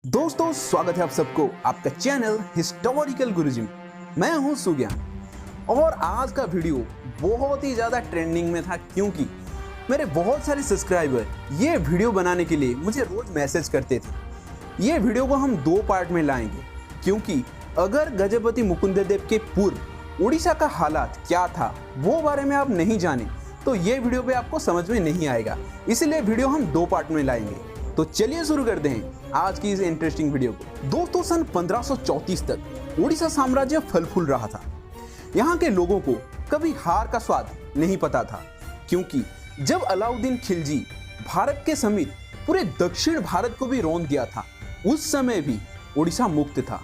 दोस्तों स्वागत है आप सबको आपका चैनल हिस्टोरिकल गुरुजी में। मैं हूं सुज्ञान और आज का वीडियो बहुत ही ज़्यादा ट्रेंडिंग में था क्योंकि मेरे बहुत सारे सब्सक्राइबर ये वीडियो बनाने के लिए मुझे रोज मैसेज करते थे। ये वीडियो को हम दो पार्ट में लाएंगे क्योंकि अगर गजपति मुकुंददेव के पूर्व उड़ीसा का हालात क्या था वो बारे में आप नहीं जाने तो ये वीडियो पे आपको समझ में नहीं आएगा, इसलिए वीडियो हम दो पार्ट में लाएंगे। तो चलिए शुरू करते हैं आज की इस इंटरेस्टिंग वीडियो को। दोस्तों सन 1534 तक उड़ीसा साम्राज्य फल फूल रहा था। यहाँ के लोगों को कभी हार का स्वाद नहीं पता था क्योंकि जब अलाउद्दीन खिलजी भारत के समेत पूरे दक्षिण भारत को भी रौंद दिया था, उस समय भी उड़ीसा मुक्त था।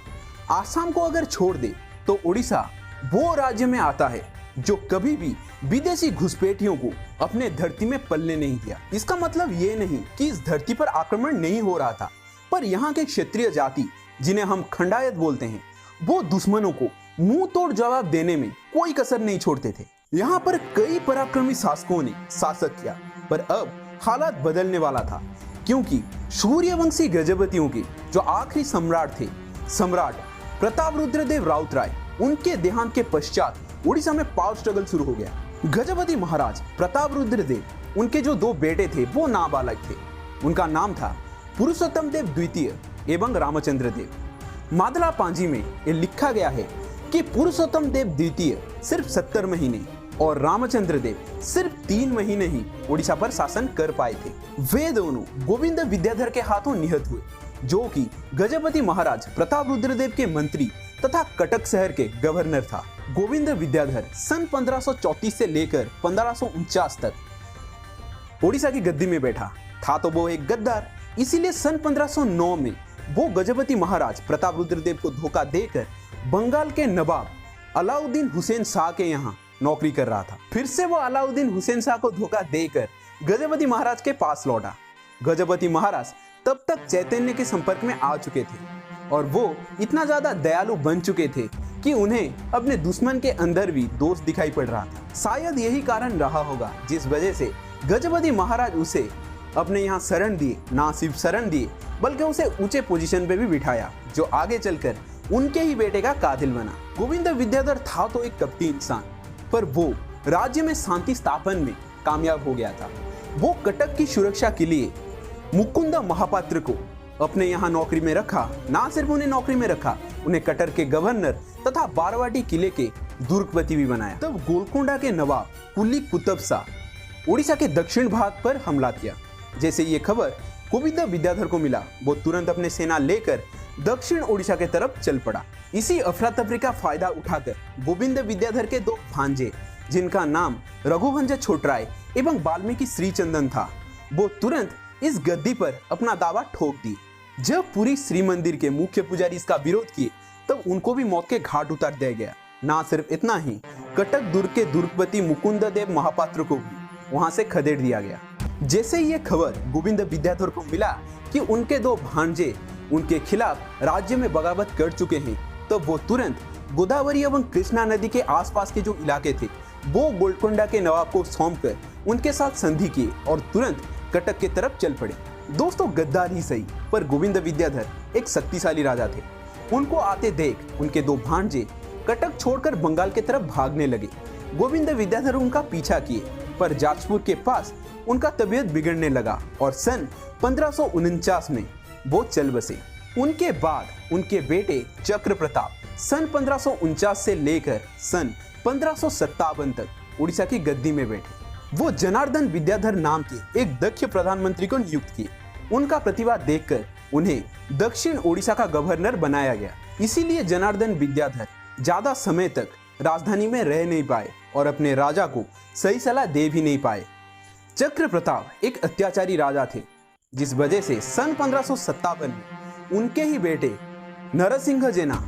आसाम को अगर छोड़ दे तो उड़ीसा वो राज्य में आता है जो कभी भी विदेशी घुसपैठियों को अपने धरती में पलने नहीं दिया। इसका मतलब ये नहीं कि इस धरती पर आक्रमण नहीं हो रहा था, पर यहाँ के क्षेत्रीय जाति जिन्हें हम खंडायत बोलते हैं वो दुश्मनों को मुंह तोड़ जवाब देने में कोई कसर नहीं छोड़ते थे। यहाँ पर कई पराक्रमी शासकों ने शासक किया, पर अब हालात बदलने वाला था क्योंकि सूर्यवंशी गजपतियों के जो आखिरी सम्राट थे, सम्राट प्रतापरुद्रदेव राउतराय, उनके देहांत के पश्चात उड़ीसा में पावर स्ट्रगल शुरू हो गया। गजपति महाराज प्रतापरुद्रदेव, उनके जो दो बेटे थे वो नाबालग थे। उनका नाम था पुरुषोत्तम देव द्वितीय एवं रामचंद्र देव। मादला पांजी में ये लिखा गया है कि पुरुषोत्तम देव द्वितीय सिर्फ 70 महीने और रामचंद्र देव सिर्फ 3 महीने ही उड़ीसा पर शासन कर पाए थे। वे दोनों गोविंद विद्याधर के हाथों निहत हुए, जो कि गजपति महाराज प्रतापरुद्रदेव के मंत्री तथा कटक शहर के गवर्नर था। गोविंद विद्याधर सन 1534 से लेकर 1549 तक उड़ीसा की गद्दी में बैठा था, तो वो एक गद्दार, इसीलिए सन 1509 में वो गजपति महाराज प्रतापरुद्रदेव को धोखा देकर बंगाल के नवाब अलाउद्दीन हुसैन शाह के यहाँ नौकरी कर रहा था। फिर से वो अलाउद्दीन हुसैन शाह को धोखा देकर गजपति महाराज के पास लौटा। गजपति महाराज तब तक चैतन्य के संपर्क में आ चुके थे और वो इतना ज्यादा दयालु बन चुके थे कि उन्हें अपने दुश्मन के अंदर भी दोष दिखाई पड़ रहा था। शायद यही कारण रहा होगा जिस वजह से गजपति महाराज उसे अपने यहाँ शरण दिए, ना सिर्फ शरण दिए बल्कि उसे ऊंचे पोजीशन पे भी बिठाया, जो आगे चलकर उनके ही बेटे का कातिल बना। गोविंद विद्याधर था तो एक कपटी इंसान, पर वो राज्य में शांति स्थापन में कामयाब हो गया था। वो कटक की सुरक्षा के लिए मुकुंद महापात्र को अपने यहाँ नौकरी में रखा। ना सिर्फ उन्हें नौकरी में रखा, उन्हें कटर के गवर्नर तथा बारवाटी किले के दुर्गपति भी बनाया। तब गोलकोंडा के नवाब कुली कुतुब शाह उड़ीसा के दक्षिण भाग पर हमला किया। जैसे ये खबर गोविंद विद्याधर को मिला, वो तुरंत अपने सेना लेकर दक्षिण उड़ीसा के तरफ चल पड़ा। इसी अफरा तफरी का फायदा उठाकर गोविंद विद्याधर के दो भांजे, जिनका नाम रघुवंश छोटराय एवं वाल्मीकि श्रीचंदन था, वो तुरंत इस गद्दी पर अपना दावा ठोक दिए। जब पूरी श्री मंदिर के मुख्य पुजारी इसका विरोध किए तब उनको भी मौत के घाट उतार दिया गया। ना सिर्फ इतना ही, कटक दुर्ग के दुर्गपति मुकुंददेव महापात्र को भी वहां से खदेड़ दिया गया। जैसे ये खबर गोविंद विद्याधर को मिला कि उनके दो भांजे उनके खिलाफ राज्य में बगावत कर चुके हैं, तो वो तुरंत गोदावरी एवं कृष्णा नदी के आसपास के जो इलाके थे वो गोलकोंडा के नवाब को सौंप कर उनके साथ संधि किए और तुरंत कटक के तरफ चल पड़े। दोस्तों गद्दार ही सही, पर गोविंद विद्याधर एक शक्तिशाली राजा थे। उनको आते देख उनके दो भांजे कटक छोड़कर बंगाल के तरफ भागने लगे। गोविंद विद्याधर उनका पीछा किए, पर जाजपुर के पास उनका तबीयत बिगड़ने लगा और सन 1549 में वो चल बसे। उनके बाद उनके बेटे चक्र प्रताप सन 1549 से लेकर सन 1557 तक उड़ीसा की गद्दी में बैठे। वो जनार्दन विद्याधर नाम के एक दक्ष प्रधानमंत्री को नियुक्त किए। उनका प्रतिभा देखकर उन्हें दक्षिण ओडिशा का गवर्नर बनाया गया। इसीलिए जनार्दन विद्याधर ज्यादा समय तक राजधानी में रह नहीं पाए और अपने राजा को सही सलाह दे भी नहीं पाए। चक्र प्रताप एक अत्याचारी राजा थे, जिस वजह से सन 1557 में उनके ही बेटे नरसिंह जेना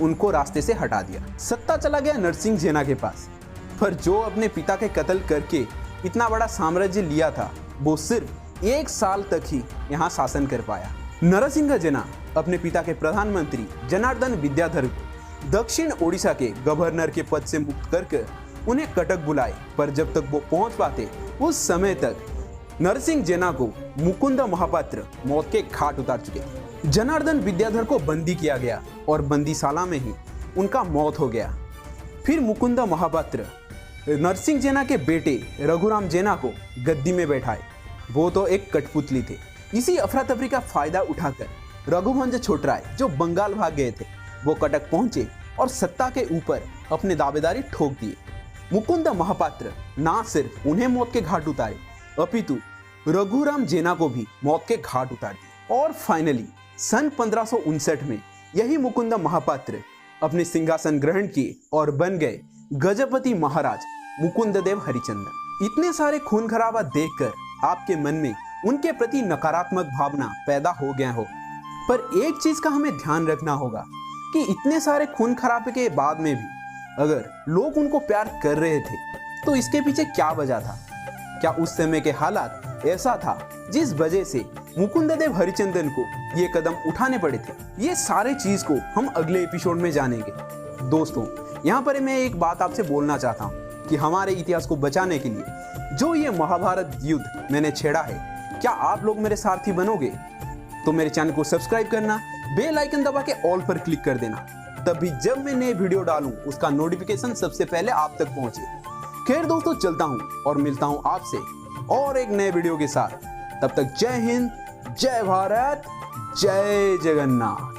उनको रास्ते से हटा दिया। सत्ता चला गया नरसिंह जेना के पास, पर जो अपने पिता के कत्ल करके इतना बड़ा साम्राज्य लिया था वो सिर्फ 1 साल तक ही यहाँ शासन कर पाया। नरसिंह जेना अपने पिता के प्रधानमंत्री जनार्दन विद्याधर को दक्षिण ओडिशा के गवर्नर के पद से मुक्त करके उन्हें कटक बुलाए, पर जब तक वो पहुंच पाते उस समय तक नरसिंह जेना को मुकुंद महापात्र मौत के घाट उतार चुके थे। जनार्दन विद्याधर को बंदी किया गया और बंदीशाला में ही उनका मौत हो गया। फिर मुकुंद महापात्र नरसिंह जेना के बेटे रघुराम जेना को गद्दी में बैठाए। वो तो एक कठपुतली थे। इसी अफरा तफरी का फायदा उठाकर रघुवंश छोटराय जो बंगाल भाग गए थे वो कटक पहुंचे और सत्ता के ऊपर अपने दावेदारी ठोक दिए। मुकुंद महापात्र ना सिर्फ उन्हें मौत के घाट उतारे अपितु रघुराम जेना को भी मौत के घाट उतार दिए। और फाइनली सन 1559 में यही मुकुंद महापात्र अपने सिंहासन ग्रहण किए और बन गए गजपति महाराज मुकुंददेव हरिचंदन। इतने सारे खून खराबा देखकर आपके मन में उनके प्रति नकारात्मक भावना पैदा हो गया हो, पर एक चीज का हमें ध्यान रखना होगा कि इतने सारे खून खराबे के बाद में भी अगर लोग उनको प्यार कर रहे थे तो इसके पीछे क्या वजह था? क्या उस समय के हालात ऐसा था जिस वजह से मुकुंददेव हरिचंदन को ये कदम उठाने पड़े थे? ये सारे चीज को हम अगले एपिसोड में जानेंगे। दोस्तों, यहाँ पर मैं एक बात आपसे बोलना चाहता हूँ कि हमारे इतिहास को बचाने के लिए जो ये महाभारत युद्ध मैंने छेड़ा है, क्या आप लोग मेरे सारथी बनोगे? तो मेरे चैनल को सब्सक्राइब करना, बेल आइकन दबा के ऑल पर क्लिक कर देना, तभी जब मैं नए वीडियो डालूं उसका नोटिफिकेशन सबसे पहले आप तक पहुंचे। खैर दोस्तों, चलता हूं और मिलता हूं आपसे और एक नए वीडियो के साथ। तब तक जय हिंद, जय भारत, जय जगन्नाथ।